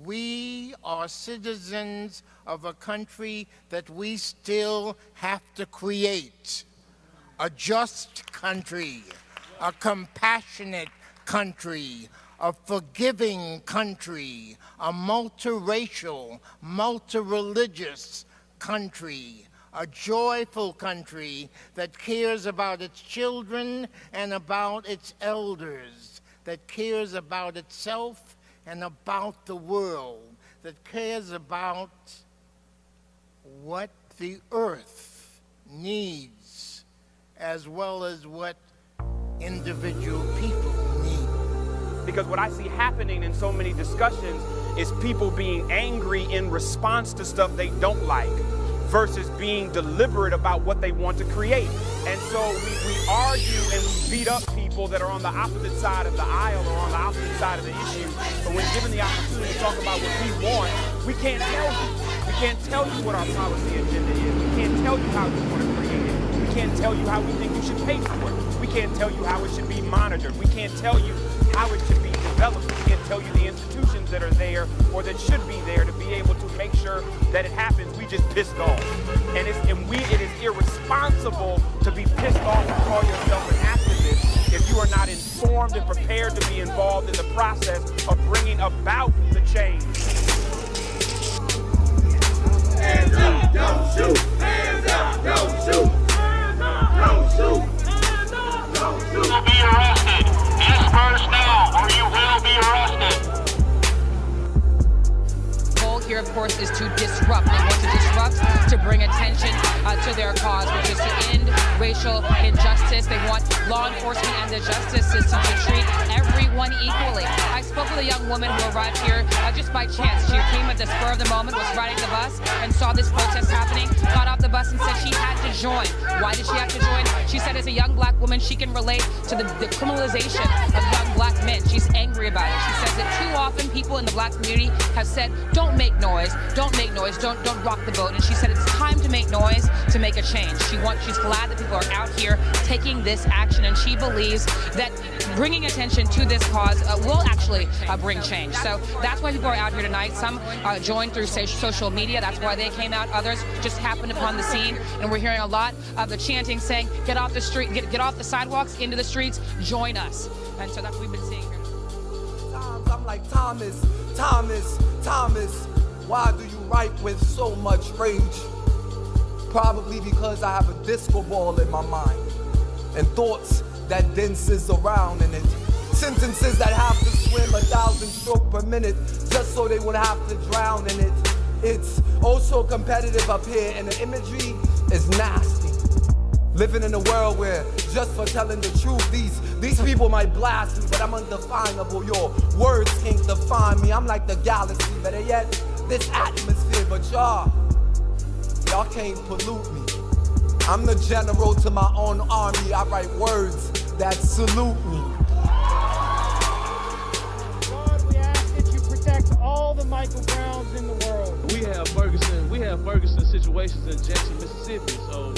We are citizens of a country that we still have to create. A just country, a compassionate country, a forgiving country, a multiracial, multireligious country, a joyful country that cares about its children and about its elders, that cares about itself and about the world, that cares about what the earth needs as well as what individual people need. Because what I see happening in so many discussions is people being angry in response to stuff they don't like versus being deliberate about what they want to create. And so we argue and we beat up people that are on the opposite side of the aisle or on the opposite side of the issue. But when given the opportunity to talk about what we want, we can't tell you. We can't tell you what our policy agenda is. We can't tell you how we want to create it. We can't tell you how we think you should pay for it. We can't tell you how it should be monitored. We can't tell you how it should be developed. We can't tell you the institutions that are there or that should be there to be able to make sure that it happens. We just pissed off. And it is irresponsible to be pissed off and call yourself an activist if you are not informed and prepared to be involved in the process of bringing about the change. Hands up, don't shoot! Hands up, don't shoot! Hands up, don't shoot! Hands up, don't shoot! You will be arrested. Disperse now, or you will be arrested. The goal here, of course, is to disrupt. They want to disrupt to bring attention to their cause, which is to end racial injustice. They want law enforcement and the justice system to treat everyone equally. I spoke with a young woman who arrived here just by chance. She came at the spur of the moment, was riding the bus, and saw this protest happening, got off the bus and said she had to join. Why did she have to join? She said as a young black woman, she can relate to the criminalization of young black men. She's angry about it. She says that too often people in the black community have said, don't make noise, don't make noise, don't rock the boat. And she said it's time to make noise to make a change. She's glad that people are out here taking this action, and she believes that bringing attention to this cause will actually bring change. So that's why people are out here tonight. Some joined through social media. That's why they came out. Others just happened upon the scene, and we're hearing a lot of the chanting saying, get off the street, get off the sidewalks, into the streets, join us. And so that's what we've been seeing here. Sometimes I'm like, Thomas, why do you write with so much rage? Probably because I have a disco ball in my mind and thoughts that dances around in it. Sentences that have to swim 1,000 strokes per minute just so they would have to drown in it. It's also competitive up here and the imagery is nasty. Living in a world where just for telling the truth, these people might blast me, but I'm undefinable. Your words can't define me. I'm like the galaxy, better yet, this atmosphere, but y'all can't pollute me. I'm the general to my own army. I write words that salute me. Lord, we ask that you protect all the Michael Browns in the world. We have Ferguson situations in Jackson, Mississippi. So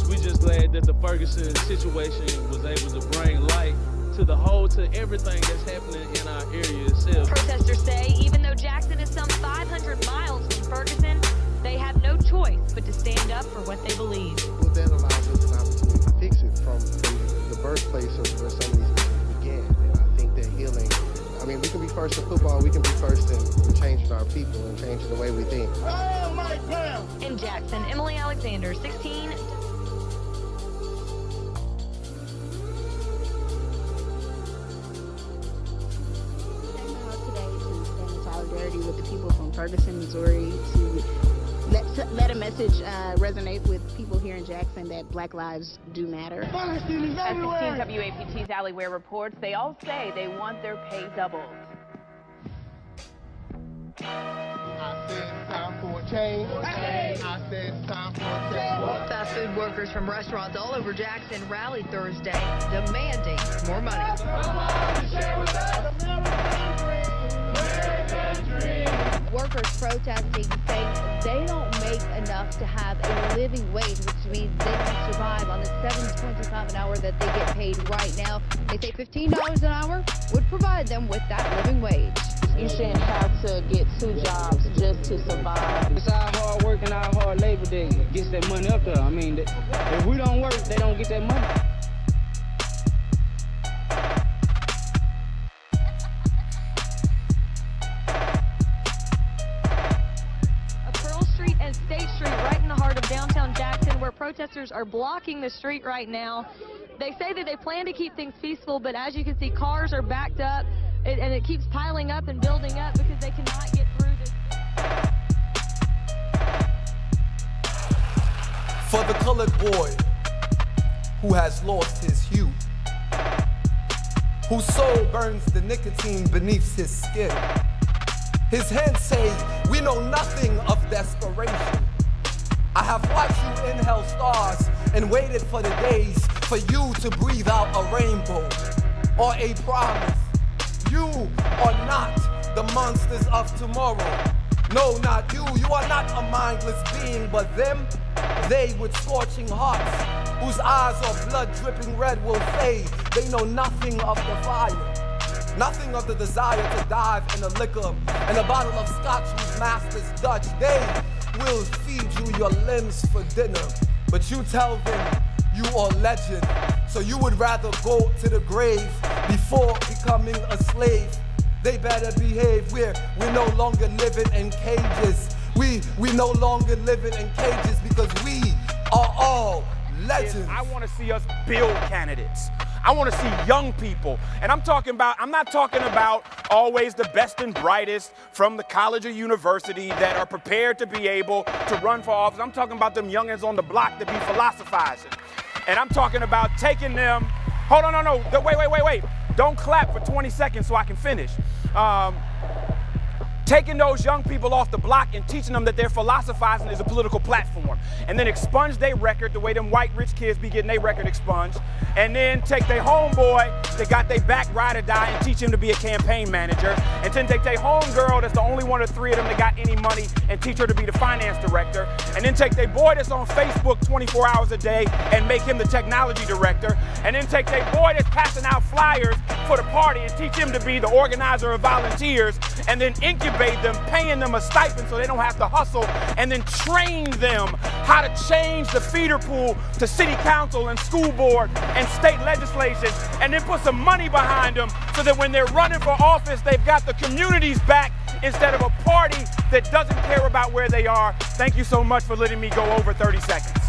we just glad that the Ferguson situation was able to bring light to everything that's happening in our area itself. Protesters say even though Jackson is some 500 miles from Ferguson, they have no choice but to stand up for what they believe. Well, that allows us an opportunity to fix it from the birthplace of where some of these things began. And I think that healing, we can be first in football, we can be first in changing our people and changing the way we think. Oh, my God! In Jackson, Emily Alexander, 16. With the people from Ferguson, Missouri, to let a message resonate with people here in Jackson that Black lives do matter. As 16 WAPT's Allie Ware reports, they all say they want their pay doubled. I said it's time for a change. Hey. I said it's time for a change. Fast food workers from restaurants all over Jackson rallied Thursday, demanding more money. Workers protesting, saying they don't make enough to have a living wage, which means they can survive on the $7.25 an hour that they get paid right now. They say $15 an hour would provide them with that living wage. You shouldn't have to get 2 jobs just to survive. It's our hard work and our hard labor that gets that money up there. I mean, if we don't work, they don't get that money. Pearl Street and State Street, right in the heart of downtown Jackson, where protesters are blocking the street right now. They say that they plan to keep things peaceful, but as you can see, cars are backed up, and it keeps piling up and building up because they cannot get through this. For the colored boy who has lost his hue, whose soul burns the nicotine beneath his skin. His hands say, we know nothing of desperation. I have watched you inhale stars and waited for the days for you to breathe out a rainbow or a promise. You are not the monsters of tomorrow. No, not you. You are not a mindless being, but them, they with scorching hearts, whose eyes are blood dripping red, will say they know nothing of the fire, nothing of the desire to dive in a liquor and a bottle of scotch whose master's Dutch. They will feed you your limbs for dinner, but you tell them you are legend, so you would rather go to the grave before becoming a slave. They better behave. We're no longer living in cages. We no longer living in cages because we are all legends. I want to see us build candidates. I want to see young people. And I'm not talking about always the best and brightest from the college or university that are prepared to be able to run for office. I'm talking about them youngins on the block that be philosophizing. And I'm talking about taking them, hold on, no, wait. Don't clap for 20 seconds so I can finish. Taking those young people off the block and teaching them that their philosophizing is a political platform. And then expunge their record the way them white rich kids be getting their record expunged. And then take their homeboy that got their back ride or die and teach him to be a campaign manager. And then take their homegirl that's the only one of 3 of them that got any money and teach her to be the finance director. And then take their boy that's on Facebook 24 hours a day and make him the technology director. And then take their boy that's passing out flyers for the party and teach him to be the organizer of volunteers. And then incubate them, paying them a stipend so they don't have to hustle, and then train them how to change the feeder pool to city council and school board and state legislation, and then put some money behind them so that when they're running for office, they've got the communities back instead of a party that doesn't care about where they are. Thank you so much for letting me go over 30 seconds.